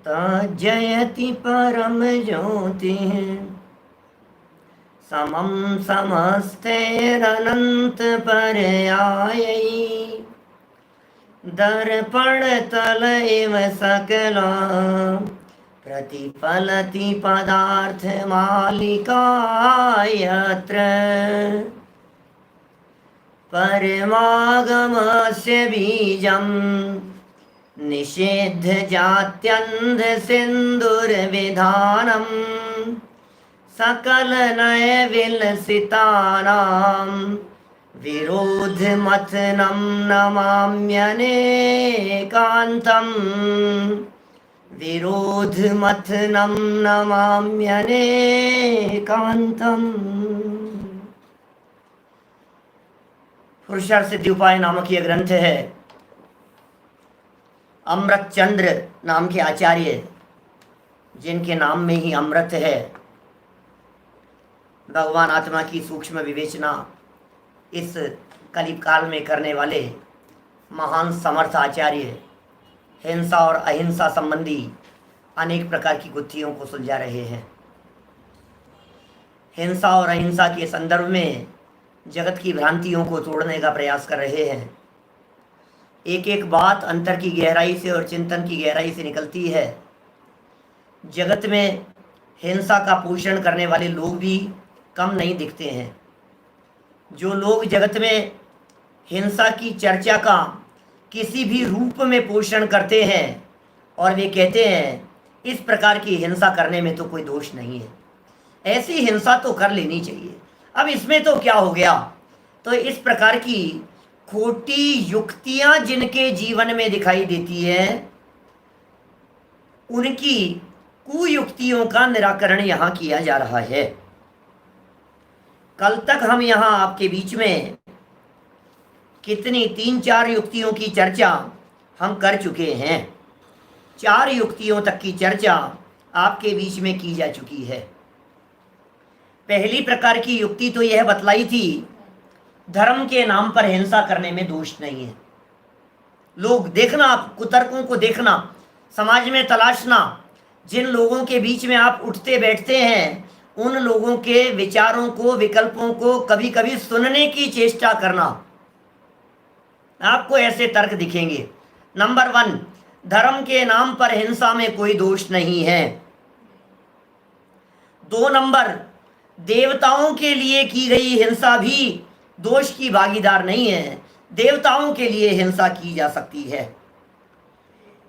जयति परम ज्योति समम समस्तैरनंत पर्यायैः दर्पण तल इव सकला प्रतिफलति पदार्थ मालिका यत्र परमागमस्य बीजं निषेध जात्यन्ध सिन्दुर्विधानं सकल नय विलसितानां विरोधमथनं नमाम्यनेकान्तं विरोधमथनं नमाम्यनेकान्तम्। पुरुषार्थ सिद्धि उपाय नामक यह ग्रंथ है। अमृत चंद्र नाम के आचार्य, जिनके नाम में ही अमृत है, भगवान आत्मा की सूक्ष्म विवेचना इस कलिप काल में करने वाले महान समर्थ आचार्य हिंसा और अहिंसा संबंधी अनेक प्रकार की गुत्थियों को सुलझा रहे हैं। हिंसा और अहिंसा के संदर्भ में जगत की भ्रांतियों को तोड़ने का प्रयास कर रहे हैं। एक एक बात अंतर की गहराई से और चिंतन की गहराई से निकलती है। जगत में हिंसा का पोषण करने वाले लोग भी कम नहीं दिखते हैं। जो लोग जगत में हिंसा की चर्चा का किसी भी रूप में पोषण करते हैं और वे कहते हैं इस प्रकार की हिंसा करने में तो कोई दोष नहीं है, ऐसी हिंसा तो कर लेनी चाहिए, अब इसमें तो क्या हो गया। तो इस प्रकार की खोटी युक्तियां जिनके जीवन में दिखाई देती है, उनकी कुयुक्तियों का निराकरण यहाँ किया जा रहा है। कल तक हम यहाँ आपके बीच में कितनी 3-4 युक्तियों की चर्चा हम कर चुके हैं। 4 युक्तियों तक की चर्चा आपके बीच में की जा चुकी है। पहली प्रकार की युक्ति तो यह बतलाई थी, धर्म के नाम पर हिंसा करने में दोष नहीं है। लोग देखना, आप कुतर्कों को देखना, समाज में तलाशना, जिन लोगों के बीच में आप उठते बैठते हैं उन लोगों के विचारों को, विकल्पों को कभी कभी सुनने की चेष्टा करना, आपको ऐसे तर्क दिखेंगे। नंबर 1, धर्म के नाम पर हिंसा में कोई दोष नहीं है। 2 नंबर, देवताओं के लिए की गई हिंसा भी दोष की भागीदार नहीं है, देवताओं के लिए हिंसा की जा सकती है।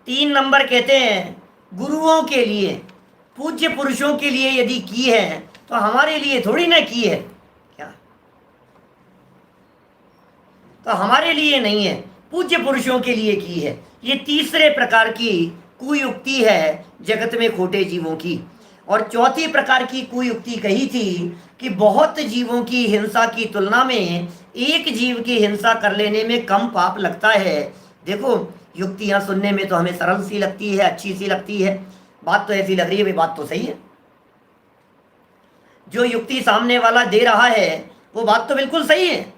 3 नंबर कहते हैं गुरुओं के लिए, पूज्य पुरुषों के लिए यदि की है तो हमारे लिए थोड़ी ना की है, क्या तो हमारे लिए नहीं है, पूज्य पुरुषों के लिए की है। ये तीसरे प्रकार की कुयुक्ति है जगत में खोटे जीवों की। और चौथी प्रकार की कुयुक्ति कही थी कि बहुत जीवों की हिंसा की तुलना में एक जीव की हिंसा कर लेने में कम पाप लगता है। देखो, युक्तियां सुनने में तो हमें सरल सी लगती है, अच्छी सी लगती है, बात तो ऐसी लग रही है, बात तो सही है। जो युक्ति सामने वाला दे रहा है वो बात तो बिल्कुल सही है।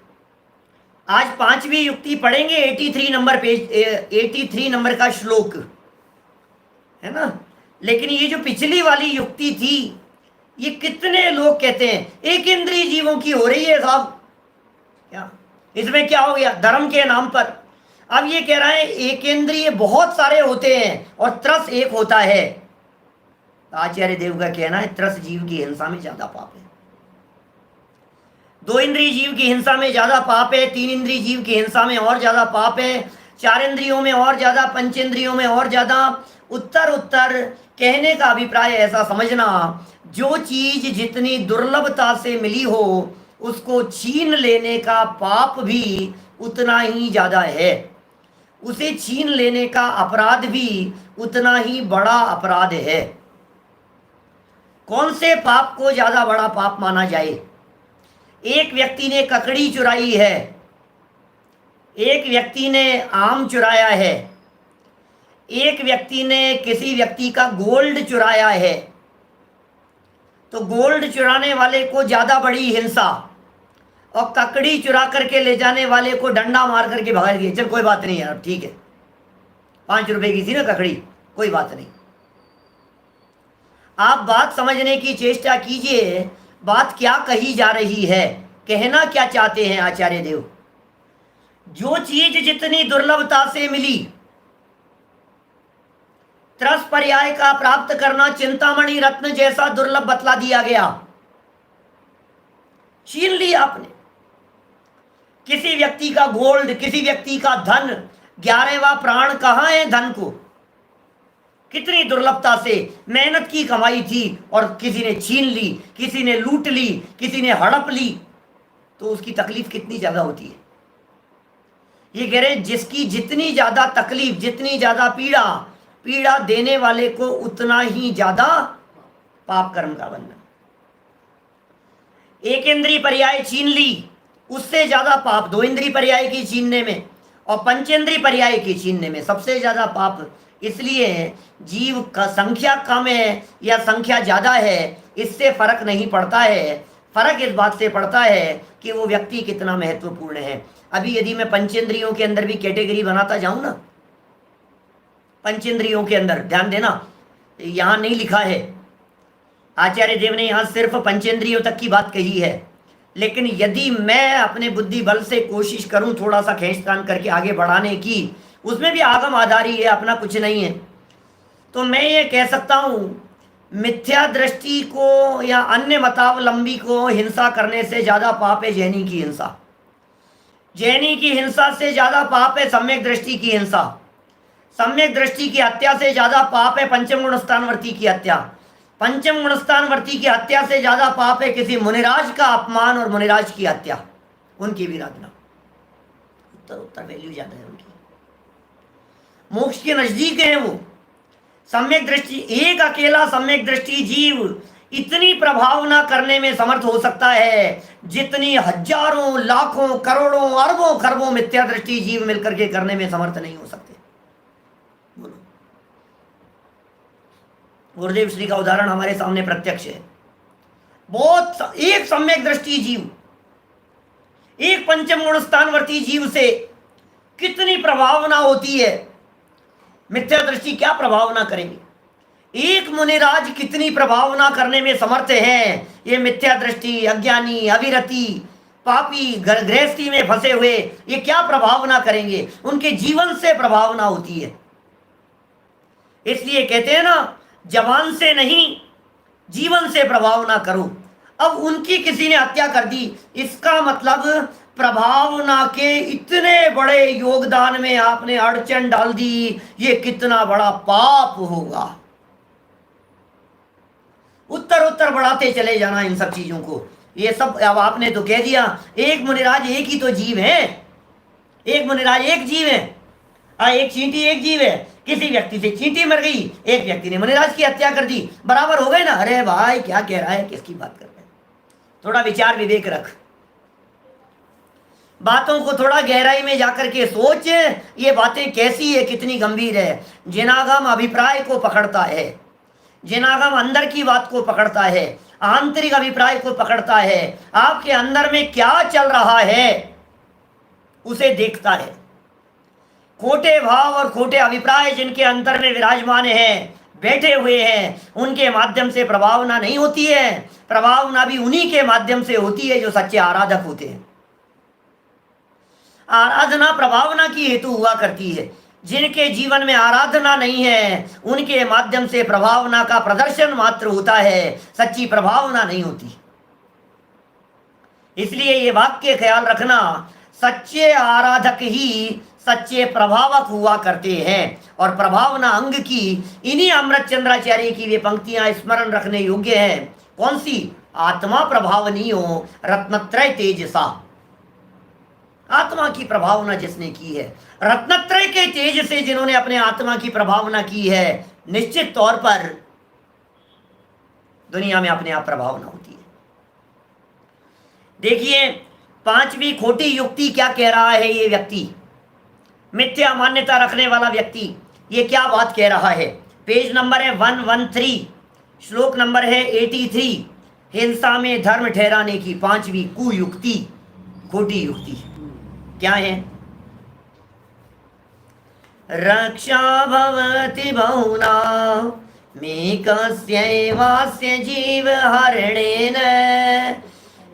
आज 5वीं युक्ति पढ़ेंगे, 83 नंबर पेज, 83 नंबर का श्लोक है ना। लेकिन ये जो पिछली वाली युक्ति थी, ये कितने लोग कहते हैं एक इंद्रिय जीवों की हो रही है साहब, क्या इसमें क्या हो गया धर्म के नाम पर। अब ये कह रहा है एक इंद्रिय बहुत सारे होते हैं और त्रस एक होता है। आचार्य देव का कहना है त्रस जीव की हिंसा में ज्यादा पाप है, 2 इंद्रिय जीव की हिंसा में ज्यादा पाप है, 3 इंद्रिय जीव की हिंसा में और ज्यादा पाप है, 4 इंद्रियों में और ज्यादा, 5 इंद्रियों में और ज्यादा। उत्तर कहने का अभिप्राय ऐसा समझना, जो चीज जितनी दुर्लभता से मिली हो उसको छीन लेने का पाप भी उतना ही ज्यादा है, उसे छीन लेने का अपराध भी उतना ही बड़ा अपराध है। कौन से पाप को ज्यादा बड़ा पाप माना जाए? एक व्यक्ति ने ककड़ी चुराई है, एक व्यक्ति ने आम चुराया है, एक व्यक्ति ने किसी व्यक्ति का गोल्ड चुराया है, तो गोल्ड चुराने वाले को ज्यादा बड़ी हिंसा और ककड़ी चुरा करके ले जाने वाले को डंडा मार करके भगा दिया, चल कोई बात नहीं यार, ठीक है 5 रुपए की थी ना ककड़ी, कोई बात नहीं। आप बात समझने की चेष्टा कीजिए, बात क्या कही जा रही है, कहना क्या चाहते हैं आचार्य देव। जो चीज जितनी दुर्लभता से मिली, त्रस पर्याय का प्राप्त करना चिंतामणि रत्न जैसा दुर्लभ बतला दिया गया। छीन लिया आपने किसी व्यक्ति का गोल्ड, किसी व्यक्ति का धन, 11वां प्राण कहां है धन को, कितनी दुर्लभता से मेहनत की कमाई थी और किसी ने छीन ली, किसी ने लूट ली, किसी ने हड़प ली, तो उसकी तकलीफ कितनी ज्यादा होती है। ये कह रहे जिसकी जितनी ज्यादा तकलीफ, जितनी ज्यादा पीड़ा, पीड़ा देने वाले को उतना ही ज्यादा पाप कर्म का बंधन। एक इंद्रिय पर्याय छीन ली, उससे ज्यादा पाप 2 इंद्रिय पर्याय की छीनने में और पंचेंद्रिय पर्याय की छीनने में सबसे ज्यादा पाप। इसलिए जीव का संख्या कम है या संख्या ज्यादा है, इससे फर्क नहीं पड़ता है। फर्क इस बात से पड़ता है कि वो व्यक्ति कितना महत्वपूर्ण है। अभी यदि मैं पंचेंद्रियों के अंदर भी कैटेगरी बनाता जाऊं ना, पंचेंद्रियों के अंदर ध्यान देना, यहां नहीं लिखा है, आचार्य देव ने यहां सिर्फ पंचेंद्रियों तक की बात कही है। लेकिन यदि मैं अपने बुद्धि बल से कोशिश करूं थोड़ा सा खींचतान करके आगे बढ़ाने की, उसमें भी आगम आधारी है, अपना कुछ नहीं है, तो मैं ये कह सकता हूं मिथ्या दृष्टि को या अन्य मतावलंबी को हिंसा करने से ज्यादा पाप है जैनी की हिंसा। जैनी की हिंसा से ज्यादा पाप है सम्यक दृष्टि की हिंसा। सम्यक दृष्टि की हत्या से ज्यादा पाप है पंचम गुण स्थानवर्ती की हत्या। पंचम गुण स्थानवर्ती की हत्या से ज्यादा पाप है किसी मुनिराज का अपमान और मुनिराज की हत्या, उनकी विराधना। उत्तर वैल्यू ज्यादा है उनकी, मोक्ष के नजदीक है वो। सम्यक दृष्टि, एक अकेला सम्यक दृष्टि जीव इतनी प्रभावना करने में समर्थ हो सकता है जितनी हजारों लाखों करोड़ों अरबों खरबों मिथ्या दृष्टि जीव मिलकर के करने में समर्थ नहीं हो सकते। बोलो, गुरुदेव श्री का उदाहरण हमारे सामने प्रत्यक्ष है। बहुत एक सम्यक दृष्टि जीव, एक पंचम गुण स्थानवर्ती जीव से कितनी प्रभावना होती है। मिथ्या दृष्टि क्या प्रभावना करेंगे, एक मुनिराज कितनी प्रभावना करने में समर्थ है। ये मिथ्या दृष्टि, अज्ञानी, अविरति, पापी, गृहस्थी में फंसे हुए, ये क्या प्रभावना करेंगे, उनके जीवन से प्रभावना होती है। इसलिए कहते हैं ना, जवान से नहीं जीवन से प्रभावना करो। अब उनकी किसी ने हत्या कर दी, इसका मतलब प्रभावना के इतने बड़े योगदान में आपने अड़चन डाल दी, ये कितना बड़ा पाप होगा। उत्तर उत्तर बढ़ाते चले जाना इन सब चीजों को। ये सब अब आपने तो कह दिया, एक मुनिराज एक ही तो जीव है, एक मुनिराज एक जीव है, एक चींटी एक जीव है। किसी व्यक्ति से चींटी मर गई, एक व्यक्ति ने मुनिराज की हत्या कर दी, बराबर हो गए ना। अरे भाई क्या कह रहा है, किसकी बात कर रहे हैं, थोड़ा विचार विवेक रख, बातों को थोड़ा गहराई में जाकर के सोच, ये बातें कैसी है, कितनी गंभीर है। जिनागम अभिप्राय को पकड़ता है, जिनागम अंदर की बात को पकड़ता है, आंतरिक अभिप्राय को पकड़ता है, आपके अंदर में क्या चल रहा है उसे देखता है। खोटे भाव और खोटे अभिप्राय जिनके अंतर में विराजमान हैं, बैठे हुए हैं, उनके माध्यम से प्रभावना नहीं होती है। प्रभावना भी उन्हीं के माध्यम से होती है जो सच्चे आराधक होते हैं। आराधना प्रभावना की हेतु हुआ करती है। जिनके जीवन में आराधना नहीं है, उनके माध्यम से प्रभावना का प्रदर्शन मात्र होता है, सच्ची प्रभावना नहीं होती। इसलिए ये वाक्य ख्याल रखना, सच्चे आराधक ही सच्चे प्रभावक हुआ करते हैं। और प्रभावना अंग की इन्हीं अमृत चंद्राचार्य की वे पंक्तियां स्मरण रखने योग्य हैं। कौन सी? आत्मा प्रभावनीयो रत्नत्रय तेजसा। आत्मा की प्रभावना जिसने की है, रत्नत्रय के तेज से जिन्होंने अपने आत्मा की प्रभावना की है, निश्चित तौर पर दुनिया में अपने आप प्रभावना होती है। देखिए, 5वीं खोटी युक्ति क्या कह रहा है ये व्यक्ति, मिथ्या मान्यता रखने वाला व्यक्ति, ये क्या बात कह रहा है। पेज नंबर है 113, श्लोक नंबर है 83। हिंसा में धर्म ठहराने की 5वीं कुयुक्ति, खोटी युक्ति क्या है? रक्षा भवति बहुना मेकस्यैवास्य जीवहरणेन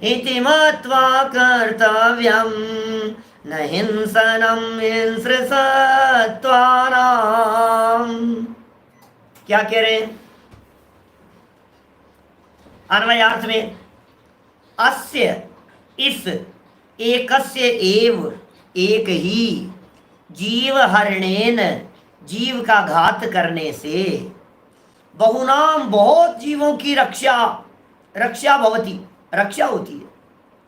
इति मत्वा कर्तव्यं न हिंसनं हिंस्रसत्त्वानाम्। क्या कह रहे हैं अन्वयार्थ में? अस्य इस एकस्य एव एक ही जीव हरणेन जीव का घात करने से बहुनाम बहुत जीवों की रक्षा भवती रक्षा होती है।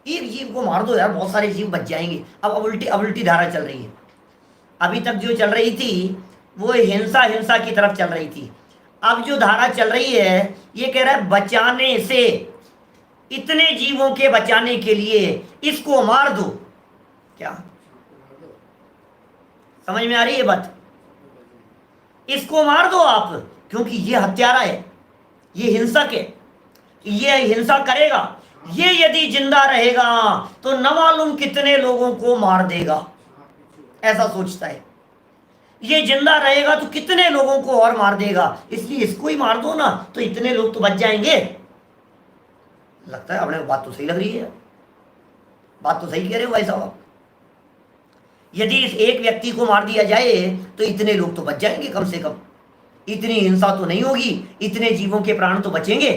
एक जीव को मार दो यार, बहुत सारे जीव बच जाएंगे। अब उल्टी धारा चल रही है। अभी तक जो चल रही थी वो हिंसा की तरफ चल रही थी। अब जो धारा चल रही है ये कह रहा है बचाने से, इतने जीवों के बचाने के लिए इसको मार दो। क्या समझ में आ रही है बात? इसको मार दो आप, क्योंकि ये हत्यारा है, ये हिंसक है, ये हिंसा करेगा, ये यदि जिंदा रहेगा तो न मालूम कितने लोगों को मार देगा, ऐसा सोचता है। ये जिंदा रहेगा तो कितने लोगों को और मार देगा, इसलिए इसको ही मार दो ना, तो इतने लोग तो बच जाएंगे। लगता है आपने बात तो सही लग रही है, बात तो सही कह रहे हो भाई साहब। यदि इस एक व्यक्ति को मार दिया जाए तो इतने लोग तो बच जाएंगे, कम से कम इतनी हिंसा तो नहीं होगी, इतने जीवों के प्राण तो बचेंगे।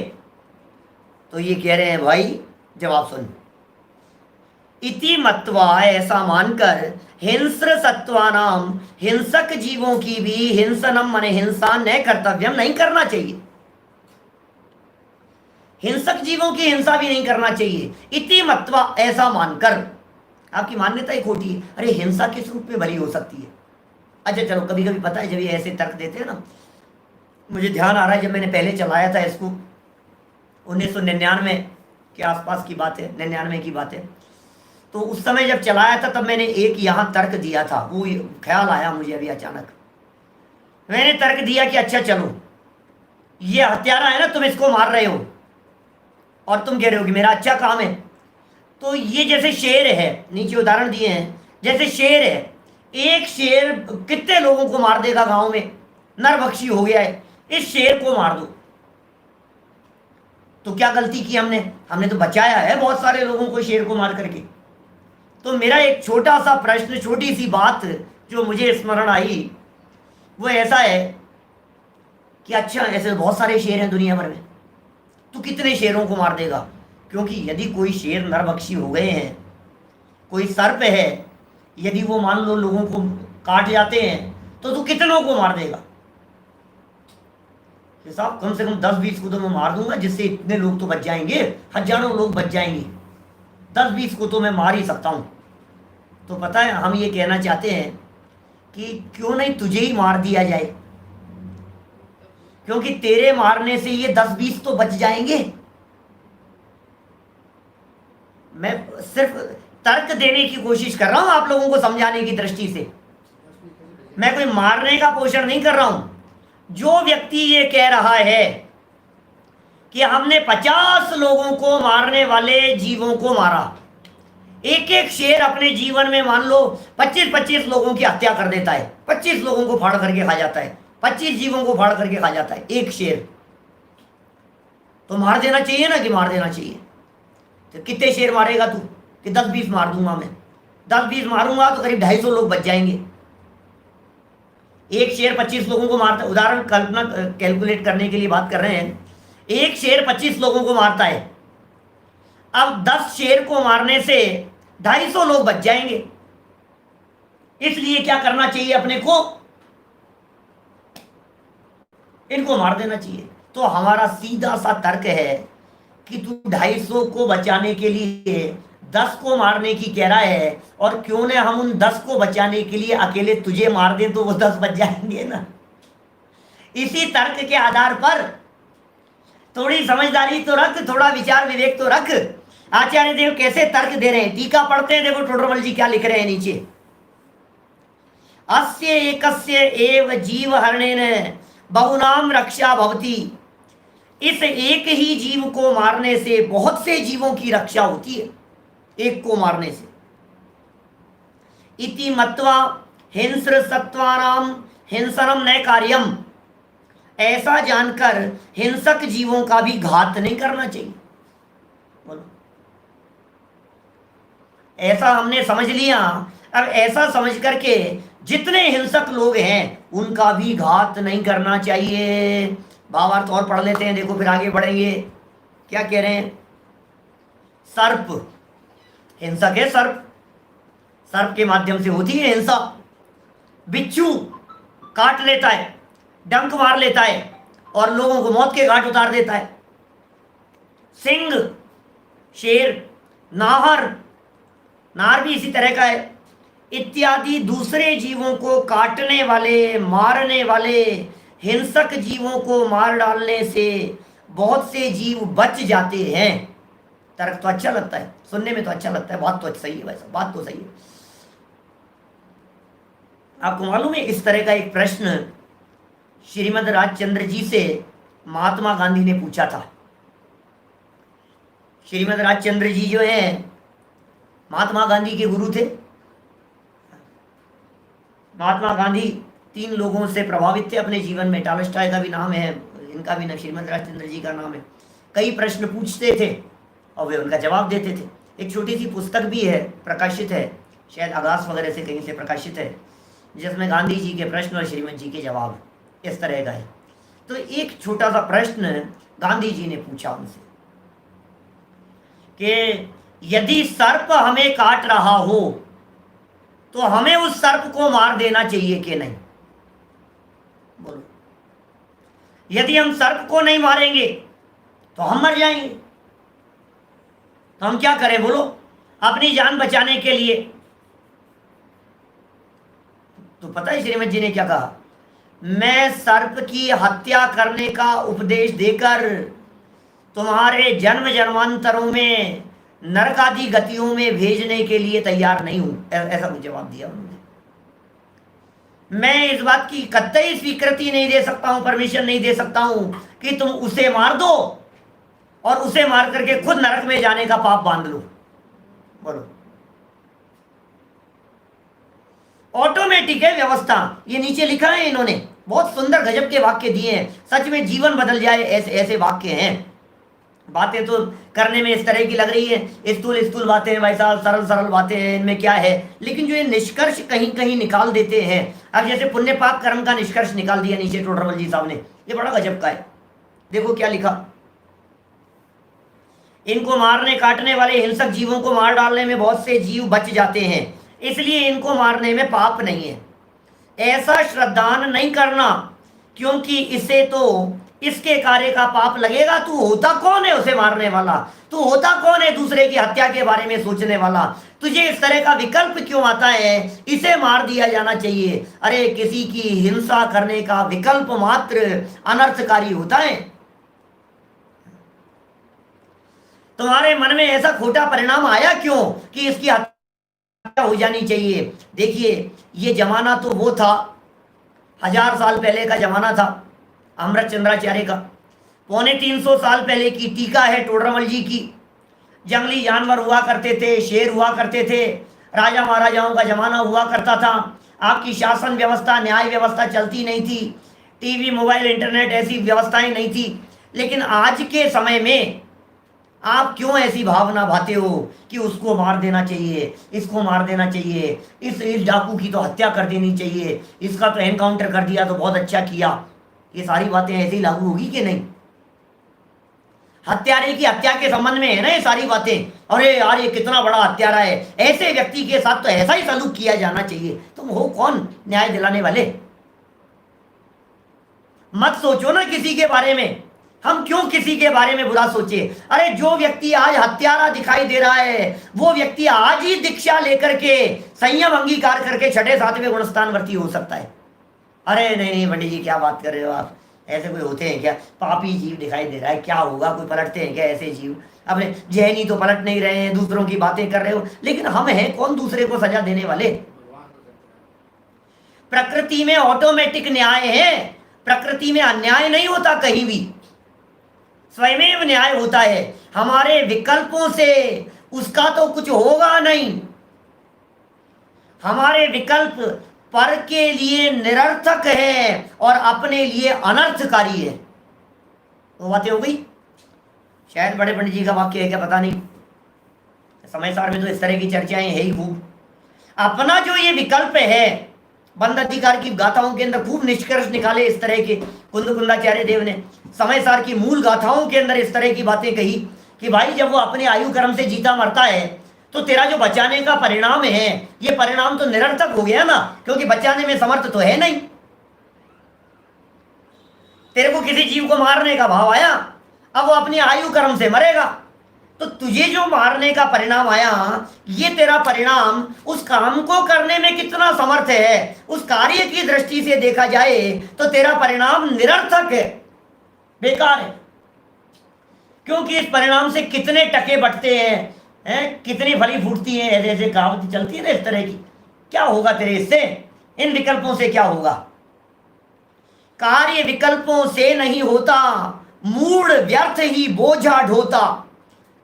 तो ये कह रहे हैं भाई, जवाब सुन, इति मत्वा ऐसा मानकर हिंस्र सत्वानाम हिंसक जीवों की भी हिंसनम माने हिंसा न कर्तव्यम नहीं करना चाहिए। हिंसक जीवों की हिंसा भी नहीं करना चाहिए। इति मत्वा ऐसा मानकर, आपकी मान्यता ही खोटी है। अरे हिंसा किस रूप में भली हो सकती है? अच्छा चलो, कभी कभी पता है जब ये ऐसे तर्क देते हैं ना, मुझे ध्यान आ रहा है जब मैंने पहले चलाया था इसको 1999 के आसपास की बात है, 99 की बात है। तो उस समय जब चलाया था तब मैंने एक यहाँ तर्क दिया था, वो ख्याल आया मुझे अभी अचानक। मैंने तर्क दिया कि अच्छा चलो, ये हत्यारा है ना, तुम इसको मार रहे हो और तुम कह रहे हो कि मेरा अच्छा काम है। तो ये जैसे शेर है, नीचे उदाहरण दिए हैं, जैसे शेर है, एक शेर कितने लोगों को मार देगा गांव में, नरभक्षी हो गया है, इस शेर को मार दो। तो क्या गलती की हमने? हमने तो बचाया है बहुत सारे लोगों को शेर को मार करके। तो मेरा एक छोटा सा प्रश्न, छोटी सी बात जो मुझे स्मरण आई वो ऐसा है कि अच्छा ऐसे बहुत सारे शेर हैं दुनिया भर में, तो कितने शेरों को मार देगा? क्योंकि यदि कोई शेर नरभक्षी हो गए हैं, कोई सर्प है, यदि वो मान लो लोगों को काट जाते हैं तो तू कितनों को मार देगा? साहब कम से कम 10-20 को तो मैं मार दूंगा, जिससे इतने लोग तो बच जाएंगे, हजारों लोग बच जाएंगे। 10-20 को तो मैं मार ही सकता हूं। तो पता है हम ये कहना चाहते हैं कि क्यों नहीं तुझे ही मार दिया जाए, क्योंकि तेरे मारने से ये 10-20 तो बच जाएंगे। मैं सिर्फ तर्क देने की कोशिश कर रहा हूं आप लोगों को समझाने की दृष्टि से, मैं कोई मारने का पोषण नहीं कर रहा हूं। जो व्यक्ति ये कह रहा है कि हमने 50 लोगों को मारने वाले जीवों को मारा, एक एक शेर अपने जीवन में मान लो 25-25 लोगों की हत्या कर देता है, 25 लोगों को फाड़ करके खा जाता है, 25 जीवों को फाड़ करके खा जाता है एक शेर। तो मार देना चाहिए ना, कि मार देना चाहिए? तो कितने शेर मारेगा तू? कि 10-20 मार दूंगा मैं। 10-20 मारूंगा तो करीब 250 लोग बच जाएंगे। एक शेर 25 लोगों को मारता है, उदाहरण कल्पना कैलकुलेट करने के लिए बात कर रहे हैं। एक शेर 25 लोगों को मारता है, अब 10 शेर को मारने से 250 लोग बच जाएंगे। इसलिए क्या करना चाहिए अपने को? इनको मार देना चाहिए। तो हमारा सीधा सा तर्क है कि तू 250 को बचाने के लिए 10 को मारने की कह रहा है, और क्यों न हम उन 10 को बचाने के लिए अकेले तुझे मार दें तो वो 10 बच जाएंगे ना। इसी तर्क के आधार पर थोड़ी समझदारी तो रख, थोड़ा विचार विवेक तो रख। आचार्य देव कैसे तर्क दे रहे हैं, टीका पढ़ते हैं, देखो टोडरमल जी क्या लिख रहे हैं नीचे। अस्य एकस्य एव जीव हरणेन बहुनाम रक्षा भवति। इस एक ही जीव को मारने से बहुत से जीवों की रक्षा होती है, एक को मारने से। इति मत्वा हिंस्र सत्वानाम हिंसनम न कार्यम। ऐसा जानकर हिंसक जीवों का भी घात नहीं करना चाहिए। बोलो, ऐसा हमने समझ लिया। अब ऐसा समझ करके जितने हिंसक लोग हैं उनका भी घात नहीं करना चाहिए। भावार्थ और पढ़ लेते हैं, देखो फिर आगे बढ़ेंगे। क्या कह रहे हैं? सर्प हिंसक है। सर्प, सर्प के माध्यम से होती है हिंसा। बिच्छू काट लेता है, डंक मार लेता है और लोगों को मौत के घाट उतार देता है। सिंह, शेर, नाहर, नार भी इसी तरह का है, इत्यादि दूसरे जीवों को काटने वाले, मारने वाले, हिंसक जीवों को मार डालने से बहुत से जीव बच जाते हैं। तर्क तो अच्छा लगता है, सुनने में तो अच्छा लगता है, बात तो सही है, वैसा बात तो सही है। आपको मालूम है, इस तरह का एक प्रश्न श्रीमद राजचंद्र जी से महात्मा गांधी ने पूछा था। श्रीमद राजचंद्र जी जो है महात्मा गांधी के गुरु थे। महात्मा गांधी 3 लोगों से प्रभावित थे अपने जीवन में। टॉलस्टॉय का भी नाम है, इनका भी नाम, श्रीमद राजचंद्र जी का नाम है। कई प्रश्न पूछते थे और वे उनका जवाब देते थे। एक छोटी सी पुस्तक भी है, प्रकाशित है, शायद आगास वगैरह से कहीं से प्रकाशित है, जिसमें गांधी जी के प्रश्न और श्रीमद जी के जवाब इस तरह का है। तो एक छोटा सा प्रश्न गांधी जी ने पूछा उनसे कि यदि सर्प हमें काट रहा हो तो हमें उस सर्प को मार देना चाहिए कि नहीं? बोलो, यदि हम सर्प को नहीं मारेंगे तो हम मर जाएंगे, तो हम क्या करें? बोलो, अपनी जान बचाने के लिए। तो पता है श्रीमद जी ने क्या कहा? मैं सर्प की हत्या करने का उपदेश देकर तुम्हारे जन्म जन्मांतरों में नरक आदि गतियों में भेजने के लिए तैयार नहीं हूं। ऐसा कुछ जवाब दिया उन्होंने। मैं इस बात की कतई स्वीकृति नहीं दे सकता हूं, परमिशन नहीं दे सकता हूं कि तुम उसे मार दो और उसे मार करके खुद नरक में जाने का पाप बांध लो। बोलो, ऑटोमेटिक है व्यवस्था। ये नीचे लिखा है इन्होंने, बहुत सुंदर गजब के वाक्य दिए हैं, सच में जीवन बदल जाए ऐसे ऐसे वाक्य हैं। बातें तो करने में इस तरह की लग रही है, स्थूल स्थूल बातें हैं, वैसा सरल सरल बातें हैं, इनमें क्या है, लेकिन जो ये निष्कर्ष कहीं कहीं निकाल देते हैं। अब जैसे पुण्य पाप कर्म का निष्कर्ष निकाल दिया नीचे टोडरमल जी साहब ने, ये बड़ा गजब का है। देखो क्या लिखा, इनको मारने काटने वाले हिंसक जीवों को मार डालने में बहुत से जीव बच जाते हैं, इसलिए इनको मारने में पाप नहीं है। ऐसा श्रद्धान नहीं करना, क्योंकि इससे तो इसके कार्य का पाप लगेगा। तू होता कौन है उसे मारने वाला? तू होता कौन है दूसरे की हत्या के बारे में सोचने वाला? तुझे इस तरह का विकल्प क्यों आता है इसे मार दिया जाना चाहिए? अरे किसी की हिंसा करने का विकल्प मात्र अनर्थकारी होता है। तुम्हारे मन में ऐसा खोटा परिणाम आया क्यों कि इसकी हत्या हो जानी चाहिए? देखिए, ये जमाना तो वो था, 1000 साल पहले का जमाना था अमृतचंद्राचार्य का। 350 साल पहले की टीका है टोडरमल जी की। जंगली जानवर हुआ करते थे, शेर हुआ करते थे, राजा महाराजाओं का जमाना हुआ करता था। आपकी शासन व्यवस्था, न्याय व्यवस्था चलती नहीं थी, टीवी, मोबाइल, इंटरनेट ऐसी व्यवस्थाएं नहीं थी। लेकिन आज के समय में आप क्यों ऐसी भावना भाते हो कि उसको मार देना चाहिए, इसको मार देना चाहिए, इस डाकू की तो हत्या कर देनी चाहिए, इसका तो एनकाउंटर कर दिया तो बहुत अच्छा किया? ये सारी बातें ऐसे ही लागू होगी कि नहीं? हत्यारे की हत्या के संबंध में है ना ये सारी बातें। अरे यार, ये कितना बड़ा हत्यारा है, ऐसे व्यक्ति के साथ तो ऐसा ही सलूक किया जाना चाहिए। तुम हो कौन न्याय दिलाने वाले? मत सोचो ना किसी के बारे में। हम क्यों किसी के बारे में बुरा सोचे? अरे जो व्यक्ति आज हत्यारा दिखाई दे रहा है वो व्यक्ति आज ही दीक्षा लेकर के संयम अंगीकार करके 6ठे 7वें गुणस्थानवर्ती हो सकता है। अरे नहीं नहीं पंडित जी, क्या बात कर रहे हो आप? ऐसे कोई होते हैं क्या? पापी जीव दिखाई दे रहा है, क्या होगा? कोई पलटते हैं क्या ऐसे जीव? अपने जहनी तो पलट नहीं रहे हैं, दूसरों की बातें कर रहे हो, लेकिन हम हैं कौन दूसरे को सजा देने वाले? प्रकृति में ऑटोमेटिक न्याय है, प्रकृति में अन्याय नहीं होता कहीं भी, स्वयमेव न्याय होता है। हमारे विकल्पों से उसका तो कुछ होगा नहीं। हमारे विकल्प पर के लिए निरर्थक है और अपने लिए अनर्थकारी है। वो बातें हो गई। शायद बड़े पंडित जी का वाक्य है क्या पता नहीं, समय सार में तो इस तरह की चर्चाएं है ही खूब। अपना जो ये विकल्प है, बंद अधिकार की गाथाओं के अंदर खूब निष्कर्ष निकाले इस तरह के कुंद कुंदाचार्य देव ने। समय सार की मूल गाथाओं के अंदर इस तरह की बातें कही कि भाई जब वो अपने आयु कर्म से जीता मरता है तो तेरा जो बचाने का परिणाम है, ये परिणाम तो निरर्थक हो गया ना, क्योंकि बचाने में समर्थ तो है नहीं। तेरे को किसी जीव को मारने का भाव आया, अब वो अपनी आयु कर्म से मरेगा, तो तुझे जो मारने का परिणाम आया, ये तेरा परिणाम उस काम को करने में कितना समर्थ है, उस कार्य की दृष्टि से देखा जाए तो तेरा परिणाम निरर्थक है, बेकार है। क्योंकि इस परिणाम से कितने टके बटते हैं, कितनी फली फूटती है, ऐसे ऐसे कहावत चलती है ना इस तरह की। क्या होगा तेरे इससे, इन विकल्पों से क्या होगा? कार्य विकल्पों से नहीं होता, मूड व्यर्थ ही बोझा ढोता।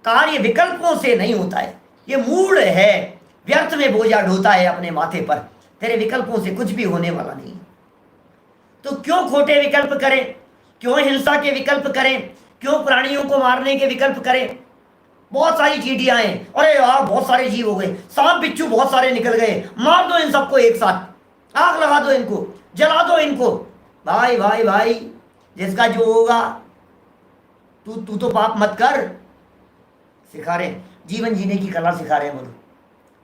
कार्य विकल्पों से नहीं होता है, ये मूड है, व्यर्थ में बोझा ढोता है अपने माथे पर। तेरे विकल्पों से कुछ भी होने वाला नहीं। तो क्यों खोटे विकल्प करें, क्यों हिंसा के विकल्प करें, क्यों प्राणियों को मारने के विकल्प करें? बहुत सारी चींटियां हैं, अरे यार बहुत सारे जीव हो गए, सांप बिच्छू बहुत सारे निकल गए, मार दो इन सबको एक साथ, आग लगा दो इनको, जला दो इनको। भाई भाई भाई, जिसका जो होगा, तू तो पाप मत कर। सिखा रहे, जीवन जीने की कला सिखा रहे हैं। बोलो,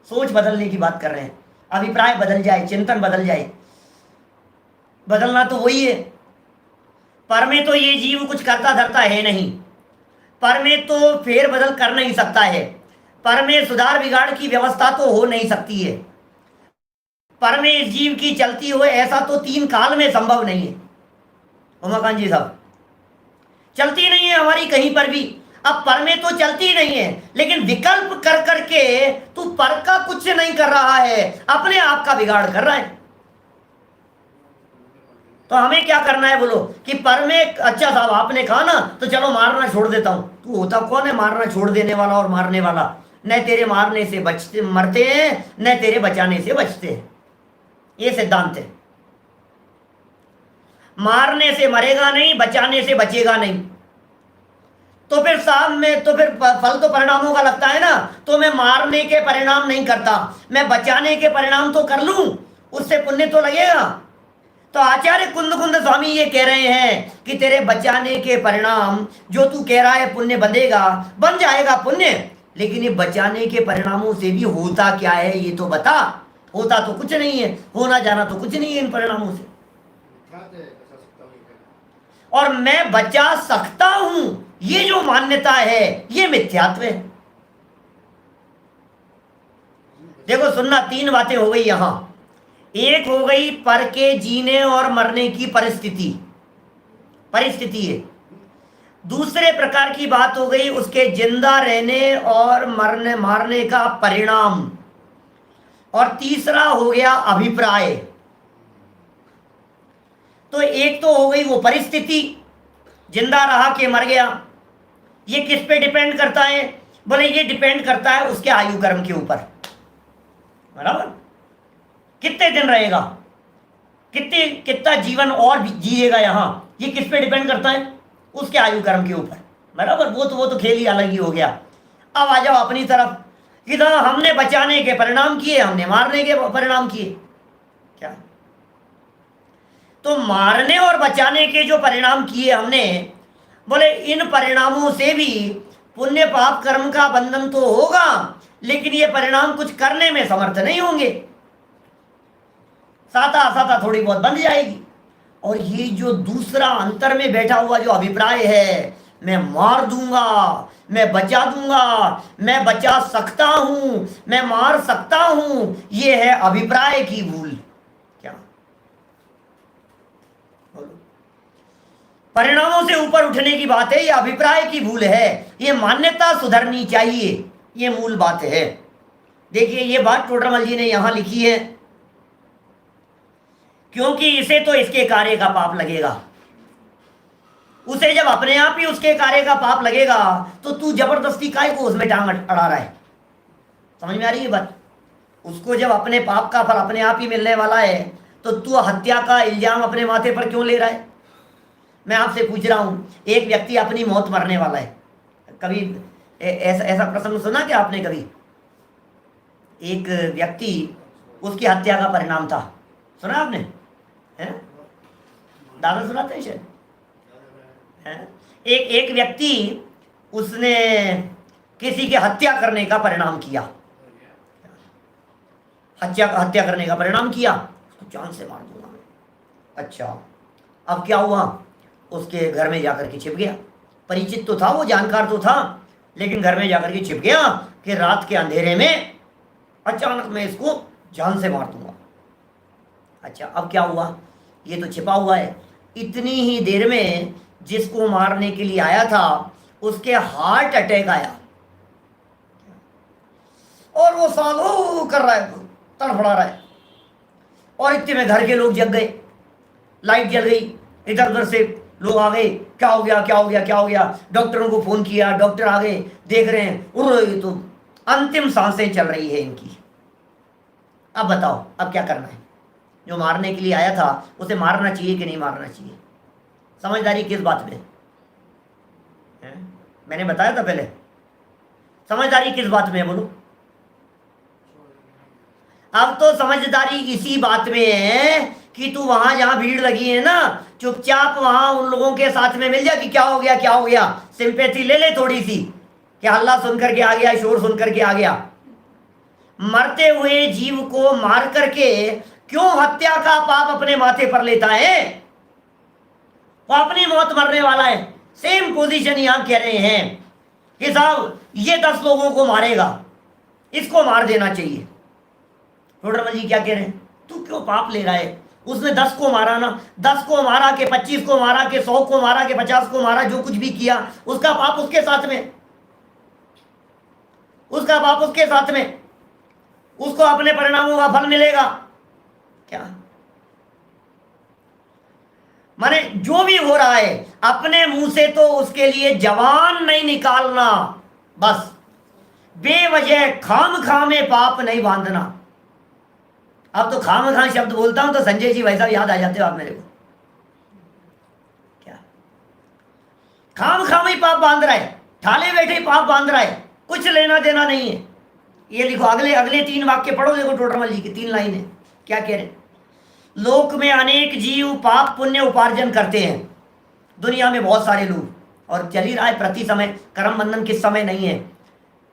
सोच बदलने की बात कर रहे हैं, अभिप्राय बदल जाए, चिंतन बदल जाए। बदलना तो वही है। पर में तो ये जीव कुछ करता धरता है नहीं, पर में तो फेर बदल कर नहीं सकता है, पर में सुधार बिगाड़ की व्यवस्था तो हो नहीं सकती है, पर में इस जीव की चलती हुए ऐसा तो 3 काल में संभव नहीं है। उमाकांत जी साहब, चलती नहीं है हमारी कहीं पर भी। अब पर में तो चलती नहीं है, लेकिन विकल्प कर करके तू पर का कुछ नहीं कर रहा है, अपने आप का बिगाड़ कर रहा है। तो हमें क्या करना है बोलो कि पर में, अच्छा साहब आपने कहा ना, तो चलो मारना छोड़ देता हूं। तू होता कौन है मारना छोड़ देने वाला और मारने वाला? न तेरे मारने से बचते मरते हैं, न तेरे बचाने से बचते हैं। ये सिद्धांत है। मारने से मरेगा नहीं, बचाने से बचेगा नहीं। तो फिर साहब में तो फिर फल तो परिणामों का लगता है ना। तो मैं मारने के परिणाम नहीं करता, मैं बचाने के परिणाम तो कर लूं, उससे पुण्य तो लगेगा। तो आचार्य कुंद कुंद स्वामी ये कह रहे हैं कि तेरे बचाने के परिणाम जो तू कह रहा है पुण्य बनेगा, बन जाएगा पुण्य, लेकिन ये बचाने के परिणामों से भी होता क्या है ये तो बता। होता तो कुछ नहीं है, होना जाना तो कुछ नहीं है इन परिणामों से। और मैं बचा सकता हूं, ये जो मान्यता है ये मिथ्यात्व है। देखो सुनना, 3 बातें हो गई यहां। एक हो गई पर के जीने और मरने की परिस्थिति है। दूसरे प्रकार की बात हो गई उसके जिंदा रहने और मरने मारने का परिणाम। और तीसरा हो गया अभिप्राय। तो एक तो हो गई वो परिस्थिति, जिंदा रहा कि मर गया। ये किस पे डिपेंड करता है? बोले ये डिपेंड करता है उसके आयु कर्म के ऊपर। बराबर, कितने दिन रहेगा, कितना जीवन और जिएगा यहां, ये किस पे डिपेंड करता है? उसके आयु कर्म के ऊपर। बराबर, वो तो खेल ही अलग ही हो गया। अब आ जाओ अपनी तरफ, इधर हमने बचाने के परिणाम किए, हमने मारने के परिणाम किए। क्या? तो मारने और बचाने के जो परिणाम किए हमने, बोले इन परिणामों से भी पुण्य पाप कर्म का बंधन तो होगा, लेकिन ये परिणाम कुछ करने में समर्थ नहीं होंगे। साता थोड़ी बहुत बंध जाएगी। और ये जो दूसरा अंतर में बैठा हुआ जो अभिप्राय है, मैं मार दूंगा, मैं बचा दूंगा, मैं बचा सकता हूं, मैं मार सकता हूं, ये है अभिप्राय की भूल। क्या बोलो? परिणामों से ऊपर उठने की बात है, ये अभिप्राय की भूल है, ये मान्यता सुधरनी चाहिए, ये मूल बात है। देखिए ये बात टोडरमल जी ने यहां लिखी है, क्योंकि इसे तो इसके कार्य का पाप लगेगा। उसे जब अपने आप ही उसके कार्य का पाप लगेगा तो तू जबरदस्ती काय को उसमें टांग अड़ा रहा है। समझ में आ रही है बात? उसको जब अपने पाप का फल अपने आप ही मिलने वाला है, तो तू हत्या का इल्जाम अपने माथे पर क्यों ले रहा है? मैं आपसे पूछ रहा हूं, एक व्यक्ति अपनी मौत मरने वाला है, कभी ऐसा ऐसा प्रसंग सुना क्या आपने कभी? एक व्यक्ति, उसकी हत्या का परिणाम था, सुना आपने? हैं? दादा सुनाते हैं शायद। हैं? एक एक व्यक्ति, उसने किसी की हत्या करने का परिणाम किया, हत्या करने का परिणाम किया, उसको जान से मार दूंगा मैं। अच्छा, अब क्या हुआ? उसके घर में जाकर के छिप गया। परिचित तो था वो, जानकार तो था, लेकिन घर में जाकर के छिप गया कि रात के अंधेरे में अचानक मैं इसको जान से मार दूंगा। अच्छा, अब क्या हुआ? ये तो छिपा हुआ है। इतनी ही देर में जिसको मारने के लिए आया था, उसके हार्ट अटैक आया और वो सालो कर रहा है, तड़फड़ा रहा है। और इतने में घर के लोग जग गए, लाइट जल गई, इधर उधर से लोग आ गए, क्या हो गया क्या हो गया क्या हो गया? डॉक्टरों को फोन किया, डॉक्टर आ गए, देख रहे हैं, ये तो अंतिम सांसें चल रही है इनकी। अब बताओ, अब क्या करना है? जो मारने के लिए आया था, उसे मारना चाहिए कि नहीं मारना चाहिए? समझदारी किस बात में है? मैंने बताया था पहले, समझदारी किस बात में है, बोलो। अब तो समझदारी इसी बात में है कि तू वहां जहां भीड़ लगी है ना, चुपचाप वहां उन लोगों के साथ में मिल जा कि क्या हो गया क्या हो गया, सिंपैथी ले ले थोड़ी सी, कि हल्ला सुन करके आ गया, शोर सुन करके आ गया। मरते हुए जीव को मार करके क्यों हत्या का पाप अपने माथे पर लेता है? वो अपनी मौत मरने वाला है। सेम पोजीशन यहां कह रहे हैं कि साहब ये 10 लोगों को मारेगा, इसको मार देना चाहिए। टोडरमल जी क्या कह रहे हैं? तू क्यों पाप ले रहा है? उसने 10 को मारा ना, 10 को मारा के 25 को मारा के 100 को मारा के 50 को मारा, जो कुछ भी किया उसका पाप उसके साथ में, उसका पाप उसके साथ में, उसको अपने परिणामों का फल मिलेगा क्या? माने जो भी हो रहा है अपने मुंह से तो उसके लिए जवान नहीं निकालना, बस बेवजह खाम खामे पाप नहीं बांधना। अब तो खाम खा शब्द बोलता हूं तो संजय जी भाई साहब याद आ जाते हो आप मेरे को। क्या खाम खामे पाप बांध रहा है, ठाले बैठे पाप बांध रहा है, कुछ लेना देना नहीं है। ये लिखो, अगले अगले 3 वाक्य पढ़ो, देखो टोडरमल जी की 3 लाइनें क्या कह रहे हैं। लोक में अनेक जीव पाप पुण्य उपार्जन करते हैं, दुनिया में बहुत सारे लोग, और चल ही रहा है प्रति समय। कर्म बंधन किस समय नहीं है,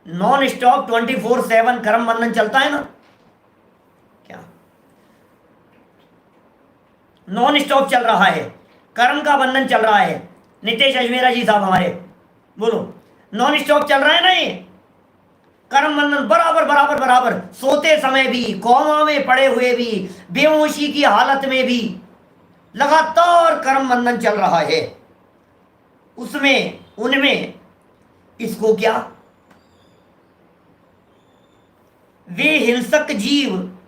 नॉन स्टॉप 24/7 कर्म बंधन चलता है ना, क्या नॉन स्टॉप चल रहा है, कर्म का बंधन चल रहा है। नितेश अजमेरा जी साहब हमारे, बोलो, नॉन स्टॉप चल रहा है ना ये कर्म बंधन, बराबर बराबर बराबर, सोते समय भी, कोमा में पड़े हुए भी, बेहोशी की हालत में भी लगातार कर्म बंधन चल रहा है। उसमें उनमें इसको क्या, वे हिंसक जीव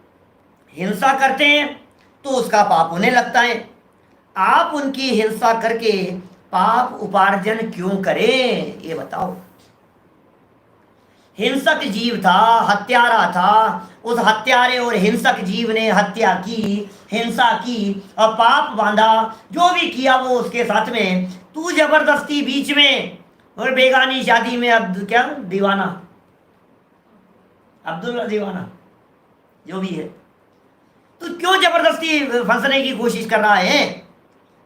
हिंसा करते हैं तो उसका पाप उन्हें लगता है। आप उनकी हिंसा करके पाप उपार्जन क्यों करें, ये बताओ। हिंसक जीव था, हत्यारा था, उस हत्यारे और हिंसक जीव ने हत्या की, हिंसा की और पाप बांधा, जो भी किया वो उसके साथ में। तू जबरदस्ती बीच में, और बेगानी शादी में अब क्या दीवाना, अब्दुल्ला दीवाना जो भी है, तू क्यों जबरदस्ती फंसने की कोशिश कर रहा है?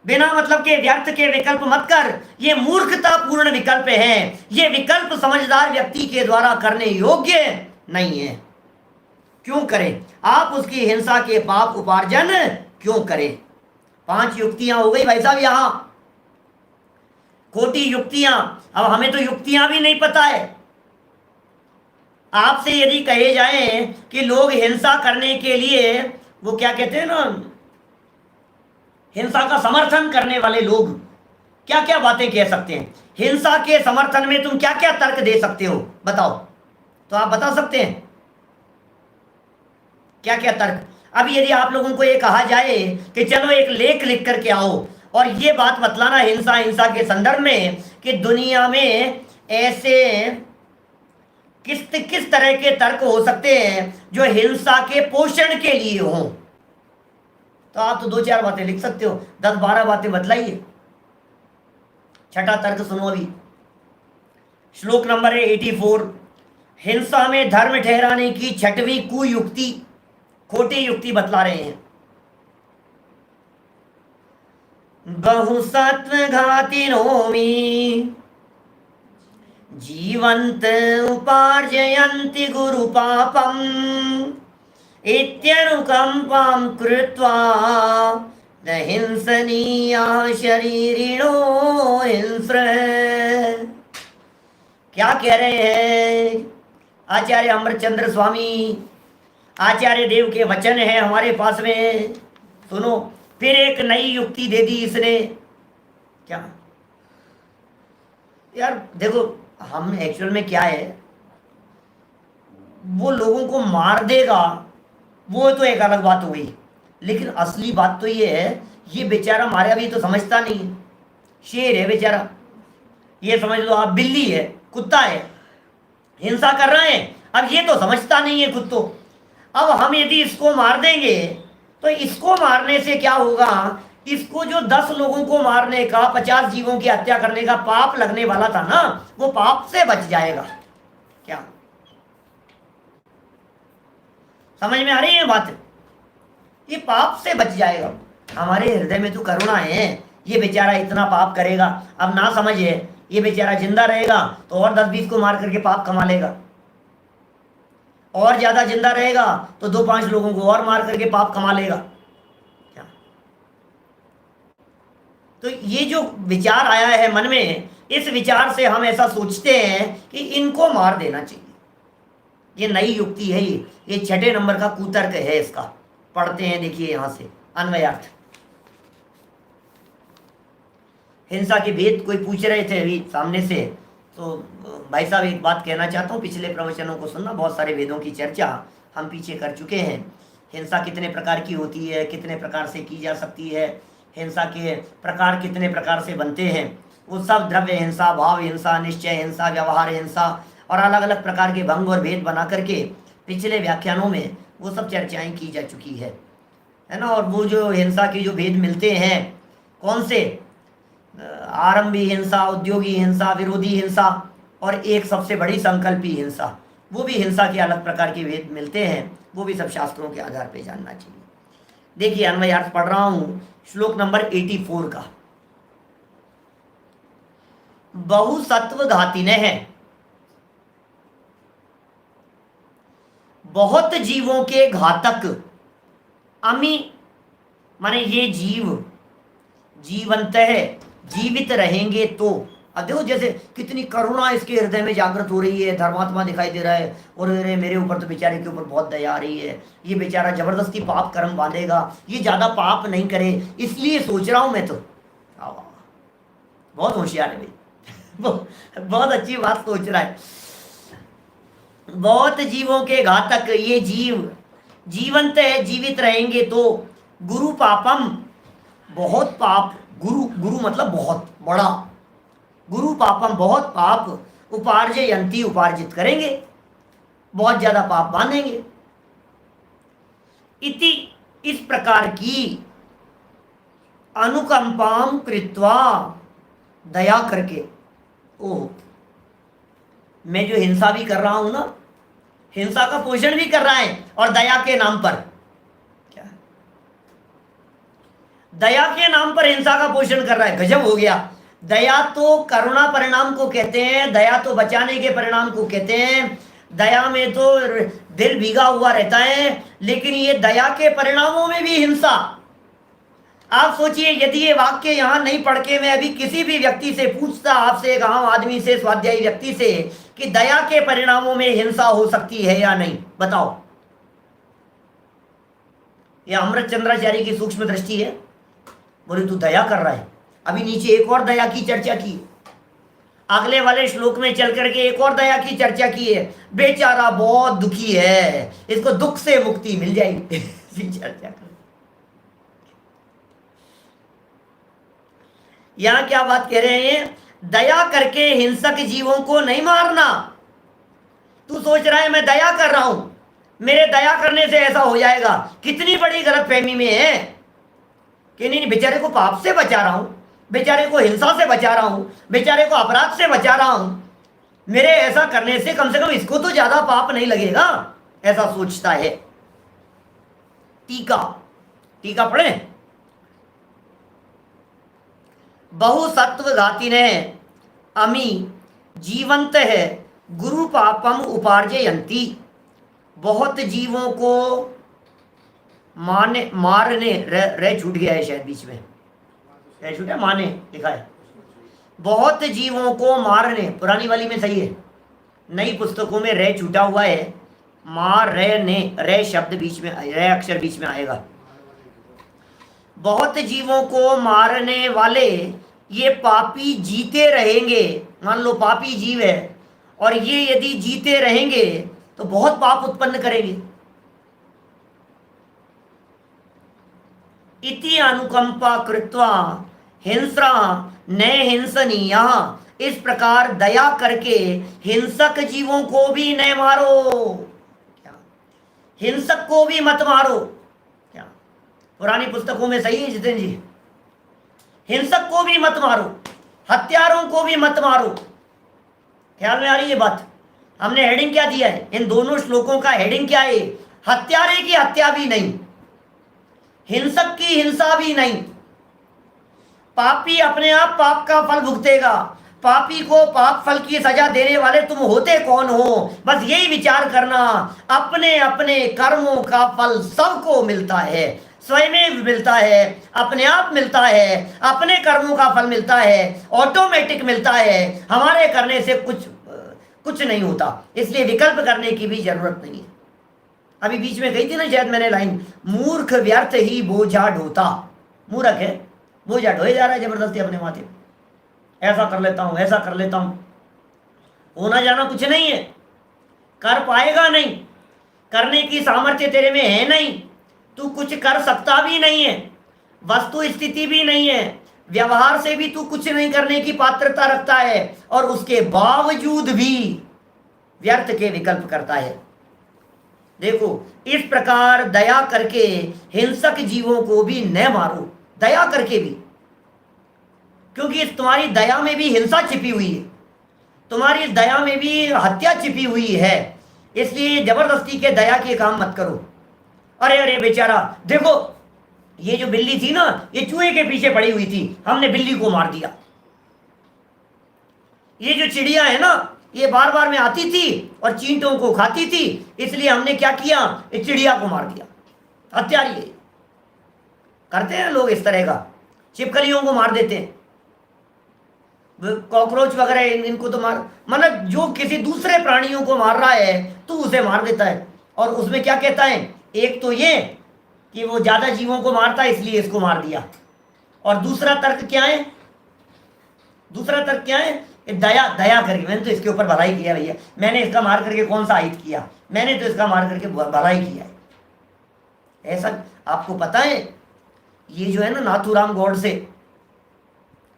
बिना मतलब के व्यर्थ के विकल्प मत कर, ये मूर्खतापूर्ण विकल्प है, ये विकल्प समझदार व्यक्ति के द्वारा करने योग्य नहीं है। क्यों करें आप उसकी हिंसा के पाप उपार्जन, क्यों करें? 5 युक्तियां हो गई भाई साहब, यहां खोटी युक्तियां। अब हमें तो युक्तियां भी नहीं पता है। आपसे यदि कहे जाए कि लोग हिंसा करने के लिए, वो क्या कहते हैं ना, हिंसा का समर्थन करने वाले लोग क्या क्या बातें कह सकते हैं, हिंसा के समर्थन में तुम क्या क्या तर्क दे सकते हो, बताओ तो। आप बता सकते हैं क्या क्या तर्क? अभी यदि आप लोगों को ये कहा जाए कि चलो एक लेख लिख करके आओ और ये बात बतलाना हिंसा के संदर्भ में कि दुनिया में ऐसे किस किस तरह के तर्क हो सकते हैं जो हिंसा के पोषण के लिए हों? तो आप तो 2-4 बातें लिख सकते हो, 10-12 बातें बतलाइए। छठा तर्क सुनो अभी। श्लोक नंबर है 84। हिंसा में धर्म ठहराने की छठवीं कुयुक्ति, खोटी युक्ति बतला रहे हैं। बहुसत्व घातिनोमि जीवंत उपार्जयन्ति गुरु पापम इत्यनुकंपां कृत्वा न हिंसनीया शरीरिणो हिंस्र। क्या कह रहे हैं आचार्य अमृतचंद्र स्वामी? आचार्य देव के वचन है हमारे पास में, सुनो। फिर एक नई युक्ति दे दी इसने। क्या यार देखो, हम एक्चुअल में क्या है, वो लोगों को मार देगा वो तो एक अलग बात हो गई, लेकिन असली बात तो ये है, ये बेचारा मारा भी तो समझता नहीं है। शेर है बेचारा, ये समझ लो आप, बिल्ली है, कुत्ता है, हिंसा कर रहे हैं, अब ये तो समझता नहीं है खुद तो। अब हम यदि इसको मार देंगे तो इसको मारने से क्या होगा, इसको जो 10 लोगों को मारने का, 50 जीवों की हत्या करने का पाप लगने वाला था ना, वो पाप से बच जाएगा। क्या समझ में आ रही है बात? ये पाप से बच जाएगा। हमारे हृदय में तो करुणा है, ये बेचारा इतना पाप करेगा, अब ना समझे, ये बेचारा जिंदा रहेगा तो और 10-20 को मार करके पाप कमा लेगा, और ज्यादा जिंदा रहेगा तो 2-5 लोगों को और मार करके पाप कमा लेगा। क्या तो ये जो विचार आया है मन में, इस विचार से हम ऐसा सोचते हैं कि इनको मार देना चाहिए। ये नई युक्ति है, ये 6ठे नंबर का कुतर्क है इसका। पढ़ते हैं, देखिए यहां से अन्वयार्थ। हिंसा के भेद कोई पूछ रहे थे अभी सामने से, तो भाई साहब एक बात कहना चाहता हूँ, पिछले प्रवचनों को सुनना, बहुत सारे वेदों की चर्चा हम पीछे कर चुके हैं। हिंसा कितने प्रकार की होती है, कितने प्रकार से की जा सकती है, हिंसा के प्रकार कितने प्रकार से बनते हैं, वो सब द्रव्य हिंसा, भाव हिंसा, निश्चय हिंसा, व्यवहार हिंसा, और अलग अलग प्रकार के भंग और भेद बना करके पिछले व्याख्यानों में वो सब चर्चाएं की जा चुकी है ना। और वो जो हिंसा के जो भेद मिलते हैं, कौन से, आरंभी हिंसा, उद्योगी हिंसा, विरोधी हिंसा, और एक सबसे बड़ी संकल्पी हिंसा, वो भी हिंसा के अलग प्रकार के भेद मिलते हैं, वो भी सब शास्त्रों के आधार पर जानना चाहिए। देखिए अन्वयार्थ पढ़ रहा हूं, श्लोक नंबर 84 का। बहुसत्व घातिन है, बहुत जीवों के घातक, अमी माने ये जीव जीवंत है, जीवित रहेंगे तो। अब देखो जैसे कितनी करुणा इसके हृदय में जागृत हो रही है, धर्मात्मा दिखाई दे रहा है, और अरे मेरे ऊपर तो बेचारे के ऊपर बहुत दया आ रही है, ये बेचारा जबरदस्ती पाप कर्म बांधेगा, ये ज्यादा पाप नहीं करे, इसलिए सोच रहा हूं मैं तो। बहुत होशियार है भाई बहुत अच्छी बात सोच रहा है। बहुत जीवों के घातक ये जीव जीवंत है, जीवित रहेंगे तो। गुरु पापम, बहुत पाप, गुरु मतलब बहुत बड़ा, गुरु पापम बहुत पाप, उपार्जयंती उपार्जित करेंगे, बहुत ज्यादा पाप बांधेंगे। इति इस प्रकार की अनुकंपाम कृत्वा, दया करके। ओह, मैं जो हिंसा भी कर रहा हूं ना, हिंसा का पोषण भी कर रहा है, और दया के नाम पर, क्या दया के नाम पर हिंसा का पोषण कर रहा है, गजब हो गया। दया तो करुणा परिणाम को कहते हैं, दया तो बचाने के परिणाम को कहते हैं, दया में तो दिल भीगा हुआ रहता है, लेकिन ये दया के परिणामों में भी हिंसा। आप सोचिए, यदि ये वाक्य यहां नहीं पढ़ के मैं अभी किसी भी व्यक्ति से पूछता, आपसे, एक आम आदमी से, स्वाध्यायी व्यक्ति से, कि दया के परिणामों में हिंसा हो सकती है या नहीं, बताओ। यह अमृत चंद्राचार्य की सूक्ष्म दृष्टि है। बोले तू दया कर रहा है, अभी नीचे एक और दया की चर्चा की, अगले वाले श्लोक में चल करके एक और दया की चर्चा की है। बेचारा बहुत दुखी है, इसको दुख से मुक्ति मिल जाएगी चर्चा कर। यहां क्या बात कह रहे हैं, दया करके हिंसक जीवों को नहीं मारना, तू सोच रहा है मैं दया कर रहा हूं, मेरे दया करने से ऐसा हो जाएगा। कितनी बड़ी गलतफहमी में है कि नहीं, बेचारे को पाप से बचा रहा हूं, बेचारे को हिंसा से बचा रहा हूं, बेचारे को अपराध से बचा रहा हूं, मेरे ऐसा करने से कम इसको तो ज्यादा पाप नहीं लगेगा, ऐसा सोचता है। टीका टीका पढ़े। बहुसत्वघाती ने अमी जीवंत है गुरु पापम उपार्जयंती। बहुत जीवों को मारने रह छूट गया है, शायद बीच में रह छूटा, माने लिखा है। बहुत जीवों को मारने, पुरानी वाली में सही है, नई पुस्तकों में रह छूटा हुआ है, मार रहे रह शब्द बीच में, रह अक्षर बीच में आएगा। बहुत जीवों को मारने वाले ये पापी जीते रहेंगे। मान लो पापी जीव है और ये यदि जीते रहेंगे तो बहुत पाप उत्पन्न करेंगे। इति अनुकंपा कृत्वा हिंसा न हिंसनीय। इस प्रकार दया करके हिंसक जीवों को भी न मारो। क्या? हिंसक को भी मत मारो। क्या? पुरानी पुस्तकों में सही है जितेंद्र जी, हिंसक को भी मत मारो, हत्यारों को भी मत मारो। ख्याल में आ रही है बात? हमने हेडिंग क्या दिया है इन दोनों श्लोकों का? हेडिंग क्या है? हत्यारे की हत्या भी नहीं, हिंसक की हिंसा भी नहीं। पापी अपने आप पाप का फल भुगतेगा। पापी को पाप फल की सजा देने वाले तुम होते कौन हो? बस यही विचार करना, अपने अपने कर्मों का फल सबको मिलता है, स्वयं मिलता है, अपने आप मिलता है, अपने कर्मों का फल मिलता है, ऑटोमेटिक मिलता है। हमारे करने से कुछ नहीं होता, इसलिए विकल्प करने की भी जरूरत नहीं है। अभी बीच में गई थी ना शायद मैंने लाइन, मूर्ख व्यर्थ ही बोझा ढोता। मूर्ख है, बोझा ढोए जा रहा है जबरदस्ती अपने माथे। ऐसा कर लेता हूं, ऐसा कर लेता हूं, होना जाना कुछ नहीं है, कर पाएगा नहीं, करने की सामर्थ्य तेरे में है नहीं, तू कुछ कर सकता भी नहीं है, वस्तु स्थिति भी नहीं है, व्यवहार से भी तू कुछ नहीं करने की पात्रता रखता है, और उसके बावजूद भी व्यर्थ के विकल्प करता है। देखो, इस प्रकार दया करके हिंसक जीवों को भी न मारो, दया करके भी, क्योंकि इस तुम्हारी दया में भी हिंसा छिपी हुई है, तुम्हारी दया में भी हत्या छिपी हुई है। इसलिए जबरदस्ती के दया के काम मत करो। अरे अरे बेचारा, देखो ये जो बिल्ली थी ना, ये चूहे के पीछे पड़ी हुई थी, हमने बिल्ली को मार दिया। ये जो चिड़िया है ना, ये बार बार में आती थी और चींटों को खाती थी, इसलिए हमने क्या किया, इस चिड़िया को मार दिया। हत्यारी है। करते हैं लोग इस तरह का, छिपकलियों को मार देते हैं, कॉकरोच वगैरह, इनको तो मार, मतलब जो किसी दूसरे प्राणियों को मार रहा है तो उसे मार देता है। और उसमें क्या कहता है, एक तो ये कि वो ज्यादा जीवों को मारता है इसलिए इसको मार दिया, और दूसरा तर्क क्या है, दूसरा तर्क क्या है, दया, दया करके मैंने तो इसके ऊपर भलाई किया भैया, मैंने इसका मार करके कौन सा हित किया, मैंने तो इसका मार करके भलाई किया है। ऐसा आपको पता है, ये जो है ना नाथूराम गौडसे,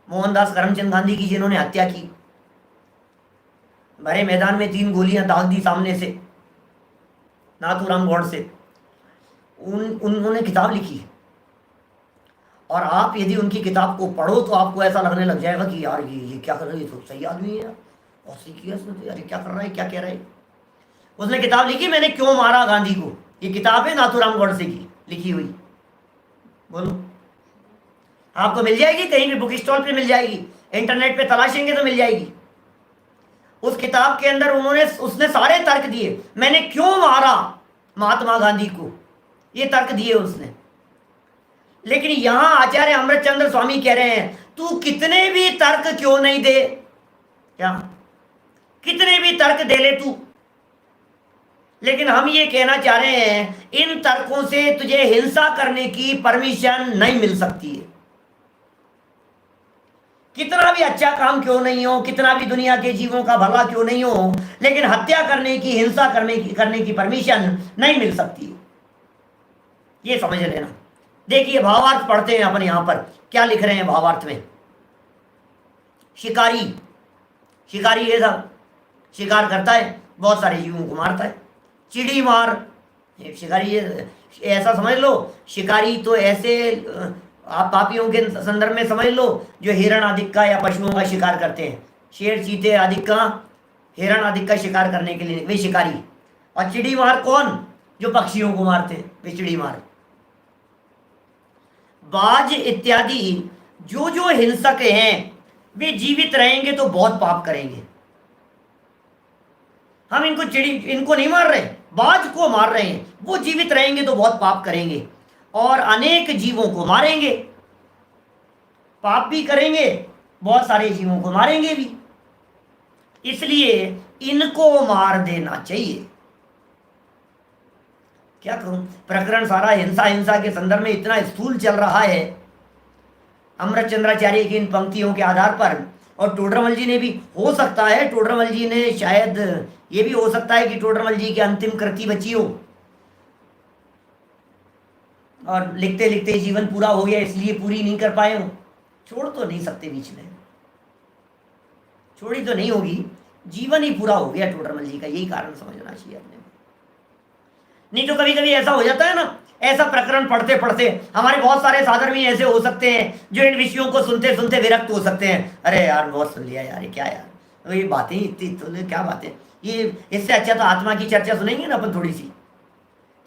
मोहनदास करमचंद गांधी की जिन्होंने हत्या की, भरे मैदान में 3 गोलियां दाग दी सामने से, नाथूराम गौडसे, उन्होंने किताब लिखी। और आप यदि उनकी किताब को पढ़ो तो आपको ऐसा लगने लग जाएगा कि यार ये क्या कर रहा है, ये तो सही आदमी है यार, और सही किया इसने तो, यार क्या कर रहा है, क्या कह रहा है। उसने किताब लिखी, मैंने क्यों मारा गांधी को। ये किताब है नाथूराम गौडसे की लिखी हुई। बोलो, आपको मिल जाएगी, कहीं भी बुक स्टॉल पे मिल जाएगी, इंटरनेट पे तलाशेंगे तो मिल जाएगी। उस किताब के अंदर उसने सारे तर्क दिए, मैंने क्यों मारा महात्मा गांधी को, ये तर्क दिए उसने। लेकिन यहां आचार्य अमृतचंद्र स्वामी कह रहे हैं, तू कितने भी तर्क क्यों नहीं दे, क्या कितने भी तर्क दे ले तू, लेकिन हम ये कहना चाह रहे हैं, इन तर्कों से तुझे हिंसा करने की परमिशन नहीं मिल सकती है। कितना भी अच्छा काम क्यों नहीं हो, कितना भी दुनिया के जीवों का भला क्यों नहीं हो, लेकिन हत्या करने की, हिंसा करने की परमिशन नहीं मिल सकती। ये समझ लेना। देखिए भावार्थ पढ़ते हैं अपन, यहां पर क्या लिख रहे हैं भावार्थ में। शिकारी, शिकारी ये सब शिकार करता है, बहुत सारे जीवों को मारता है। चिड़ी मार, ये शिकारी, ऐसा समझ लो, शिकारी तो ऐसे आप पापियों के संदर्भ में समझ लो जो हिरण आदि का या पशुओं का शिकार करते हैं। शेर चीते आदि का, हिरण आदि का शिकार करने के लिए वे शिकारी। और चिड़ी मार कौन? जो पक्षियों को मारते हैं, वे चिड़ी मार। बाज इत्यादि जो जो हिंसक हैं वे जीवित रहेंगे तो बहुत पाप करेंगे। हम इनको नहीं मार रहे, बाज को मार रहे हैं, वो जीवित रहेंगे तो बहुत पाप करेंगे और अनेक जीवों को मारेंगे, पाप भी करेंगे, बहुत सारे जीवों को मारेंगे भी। इसलिए इनको मार देना चाहिए। क्या करूं, प्रकरण सारा हिंसा हिंसा के संदर्भ में इतना स्थूल चल रहा है। अमृतचंद्राचार्य की इन पंक्तियों के आधार पर, और टोडरमल जी ने भी, हो सकता है टोडरमल जी ने, शायद ये भी हो सकता है कि टोडरमल जी की अंतिम कृति बची हो और लिखते लिखते जीवन पूरा हो गया इसलिए पूरी नहीं कर पाए हो। छोड़ तो नहीं सकते, बीच में छोड़ी तो नहीं होगी, जीवन ही पूरा हो गया टोडरमल जी का, यही कारण समझना चाहिए अपने। नहीं तो कभी कभी ऐसा हो जाता है ना, ऐसा प्रकरण पढ़ते पढ़ते हमारे बहुत सारे साधन भी ऐसे हो सकते हैं जो इन विषयों को सुनते सुनते विरक्त हो सकते हैं। अरे यार बहुत सुन लिया यार, ये क्या यार, तो ये बातें इतनी, तो क्या बातें, ये इससे अच्छा तो आत्मा की चर्चा सुनेंगे ना अपन थोड़ी सी।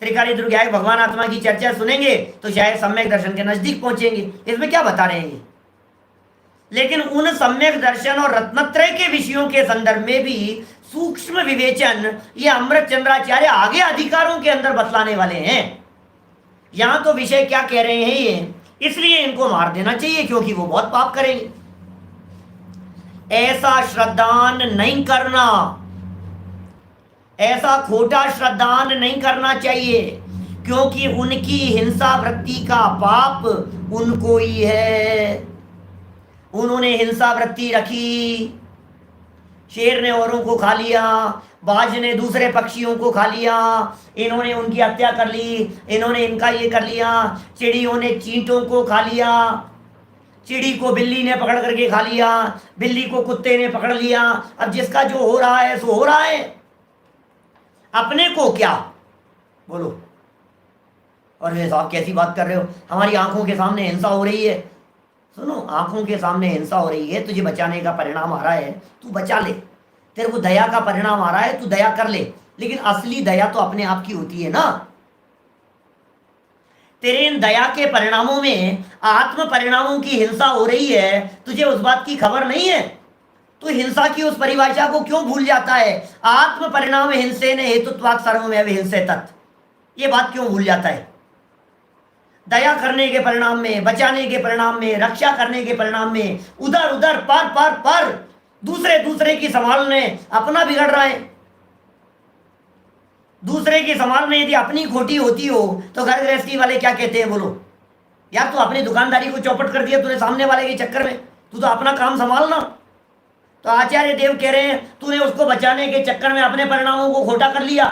त्रिकाली दुर्गाय भगवान आत्मा की चर्चा सुनेंगे तो शायद सम्यक दर्शन के नजदीक पहुंचेंगे। इसमें क्या बता रहे हैं ये? लेकिन उन सम्यक दर्शन और रत्नत्रय के विषयों के संदर्भ में भी सूक्ष्म विवेचन ये अमृतचंद्राचार्य आगे अधिकारों के अंदर बतलाने वाले हैं। यहां तो विषय क्या कह रहे हैं ये, इसलिए इनको मार देना चाहिए क्योंकि वो बहुत पाप करेंगे। ऐसा श्रद्धान नहीं करना, ऐसा खोटा श्रद्धान नहीं करना चाहिए, क्योंकि उनकी हिंसा वृत्ति का पाप उनको ही है। उन्होंने हिंसा वृत्ति रखी, शेर ने औरों को खा लिया, बाज ने दूसरे पक्षियों को खा लिया, इन्होंने उनकी हत्या कर ली, इन्होंने इनका ये कर लिया, चिड़ियों ने चींटों को खा लिया, चिड़ी को बिल्ली ने पकड़ करके खा लिया, बिल्ली को कुत्ते ने पकड़ लिया। अब जिसका जो हो रहा है सो हो रहा है, अपने को क्या बोलो। और ये साहब कैसी बात कर रहे हो, हमारी आंखों के सामने हिंसा हो रही है। सुनो, आंखों के सामने हिंसा हो रही है, तुझे बचाने का परिणाम आ रहा है, तू बचा ले। तेरे को दया का परिणाम आ रहा है, तू दया कर ले, लेकिन असली दया तो अपने आप की होती है ना। तेरे इन दया के परिणामों में आत्म परिणामों की हिंसा हो रही है, तुझे उस बात की खबर नहीं है। तो हिंसा की उस परिभाषा को क्यों भूल जाता है? आत्म परिणाम हिंसेन हेतुत्वात् सर्वमेव हिंसेतत्, ये बात क्यों भूल जाता है? दया करने के परिणाम में, बचाने के परिणाम में, रक्षा करने के परिणाम में उधर उधर पर दूसरे की संभालने अपना बिगड़ रहा है। दूसरे की संभालने यदि अपनी खोटी होती हो तो घर गृहस्थी वाले क्या कहते हैं बोलो? यार तू अपनी दुकानदारी को चौपट कर दिया तूने सामने वाले के चक्कर में, तू तो अपना काम संभालना। तो आचार्य देव कह रहे हैं तूने उसको बचाने के चक्कर में अपने परिणामों को खोटा कर लिया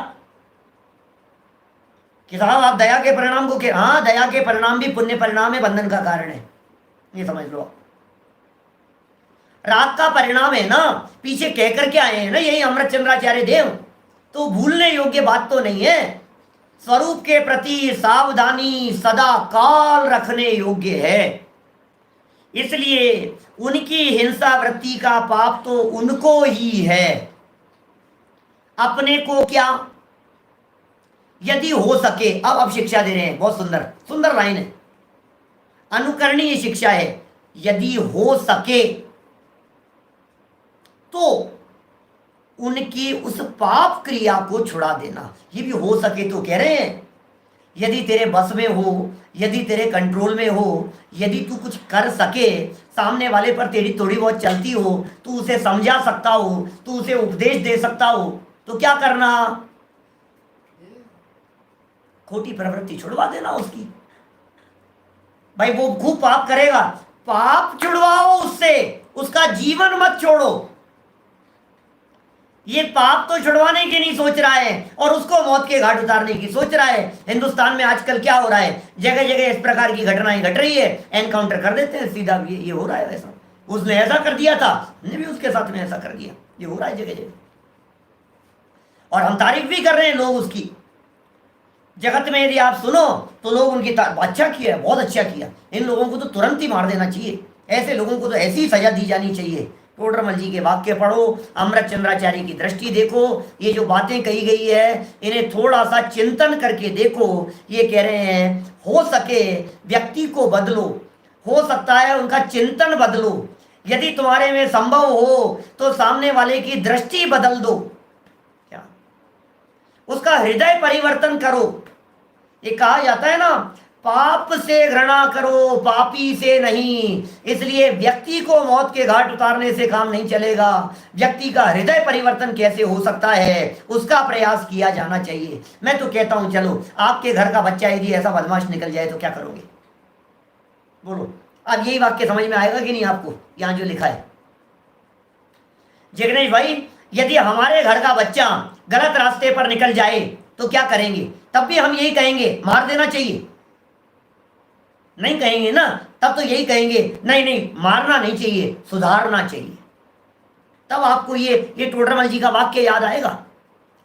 कि साहब आप दया के परिणाम को हाँ, दया के परिणाम भी पुण्य परिणाम है, बंधन का कारण है, ये समझ लो। राग का परिणाम है ना, पीछे कह करके आए हैं ना यही अमृतचंद्राचार्य देव, तो भूलने योग्य बात तो नहीं है। स्वरूप के प्रति सावधानी सदा काल रखने योग्य है। इसलिए उनकी हिंसा वृत्ति का पाप तो उनको ही है, अपने को क्या। यदि हो सके, अब शिक्षा दे रहे हैं, बहुत सुंदर सुंदर लाइन है, अनुकरणीय शिक्षा है। यदि हो सके तो उनकी उस पाप क्रिया को छुड़ा देना, ये भी हो सके तो कह रहे हैं। यदि तेरे बस में हो, यदि तेरे कंट्रोल में हो, यदि तू कुछ कर सके, सामने वाले पर तेरी थोड़ी बहुत चलती हो, तू उसे समझा सकता हो, तू उसे उपदेश दे सकता हो, तो क्या करना? खोटी प्रवृत्ति छुड़वा देना उसकी। भाई वो खूब पाप करेगा, पाप छुड़वाओ उससे, उसका जीवन मत छोड़ो। ये पाप तो छुड़वाने की नहीं सोच रहा है और उसको मौत के घाट उतारने की सोच रहा है। हिंदुस्तान में आजकल क्या हो रहा है, जगह जगह इस प्रकार की घटनाएं घट रही है, एनकाउंटर कर देते हैं सीधा। ये हो रहा है वैसा, उसने ऐसा कर दिया था, हमने भी उसके साथ में ऐसा कर दिया, ये हो रहा है जगह जगह। और हम तारीफ भी कर रहे हैं लोग उसकी। जगत में यदि आप सुनो तो लोग उनकी अच्छा किया, बहुत अच्छा किया, इन लोगों को तो तुरंत ही मार देना चाहिए, ऐसे लोगों को तो ऐसी ही सजा दी जानी चाहिए। टोडरमल जी के वाक्य पढ़ो, अमृत चंद्राचार्य की दृष्टि देखो, ये जो बातें कही गई है इन्हें थोड़ा सा चिंतन करके देखो। ये कह रहे हैं हो सके व्यक्ति को बदलो, हो सकता है उनका चिंतन बदलो, यदि तुम्हारे में संभव हो तो सामने वाले की दृष्टि बदल दो, क्या उसका हृदय परिवर्तन करो। ये कहा जाता है ना, पाप से घृणा करो पापी से नहीं। इसलिए व्यक्ति को मौत के घाट उतारने से काम नहीं चलेगा, व्यक्ति का हृदय परिवर्तन कैसे हो सकता है उसका प्रयास किया जाना चाहिए। मैं तो कहता हूं चलो आपके घर का बच्चा यदि ऐसा बदमाश निकल जाए तो क्या करोगे, बोलो। अब यही वाक्य समझ में आएगा कि नहीं आपको, यहां जो लिखा है। जिग्नेश भाई, यदि हमारे घर का बच्चा गलत रास्ते पर निकल जाए तो क्या करेंगे, तब भी हम यही कहेंगे मार देना चाहिए, नहीं कहेंगे ना, तब तो यही कहेंगे नहीं नहीं मारना नहीं चाहिए, सुधारना चाहिए। तब आपको ये टोडरमल जी का वाक्य याद आएगा,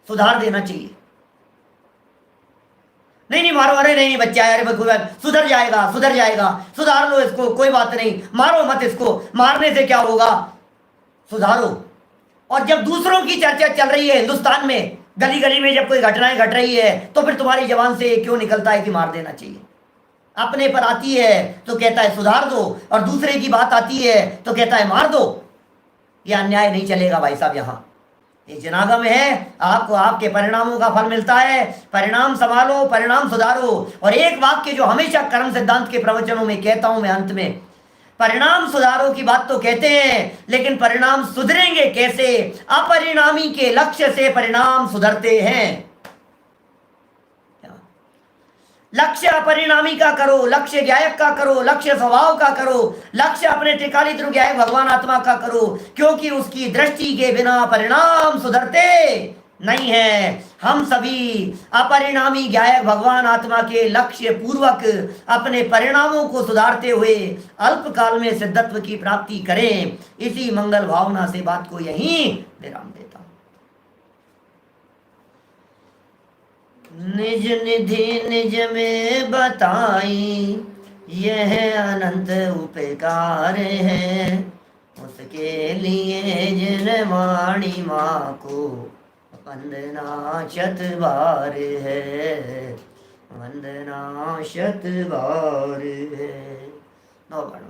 सुधार देना चाहिए। नहीं नहीं मारो, अरे नहीं बच्चा है, अरे सुधर जाएगा सुधर जाएगा, सुधार लो इसको, कोई बात नहीं, मारो मत इसको, मारने से क्या होगा, सुधारो। और जब दूसरों की चर्चा चल रही है हिंदुस्तान में, गली गली में जब कोई घटनाएं घट रही है, तो फिर तुम्हारी जबान से क्यों निकलता है कि मार देना चाहिए। अपने पर आती है तो कहता है सुधार दो, और दूसरे की बात आती है तो कहता है मार दो। यह अन्याय नहीं चलेगा भाई साहब। यहाँ ये जनागम है, आपको आपके परिणामों का फल मिलता है, परिणाम संभालो, परिणाम सुधारो। और एक वाक्य जो हमेशा कर्म सिद्धांत के प्रवचनों में कहता हूं मैं अंत में, परिणाम सुधारो की बात तो कहते हैं, लेकिन परिणाम सुधरेंगे कैसे, अपरिणामी के लक्ष्य से परिणाम सुधरते हैं। लक्ष्य अपरिणामी का करो, लक्ष्य गायक का करो, लक्ष्य स्वभाव का करो, लक्ष्य अपने टिकाली ध्रुव गायक भगवान आत्मा का करो, क्योंकि उसकी दृष्टि के बिना परिणाम सुधरते नहीं है। हम सभी अपरिणामी गायक भगवान आत्मा के लक्ष्य पूर्वक अपने परिणामों को सुधारते हुए अल्प काल में सिद्धत्व की प्राप्ति करें। इसी मंगल भावना से बात को यहीं विराम देता हूं। निज निधि निज में बताई यह अनंत उपकार है, उसके लिए जिन वाणी माँ को वंदना शत बार है, वंदना शत बार है। नौ बार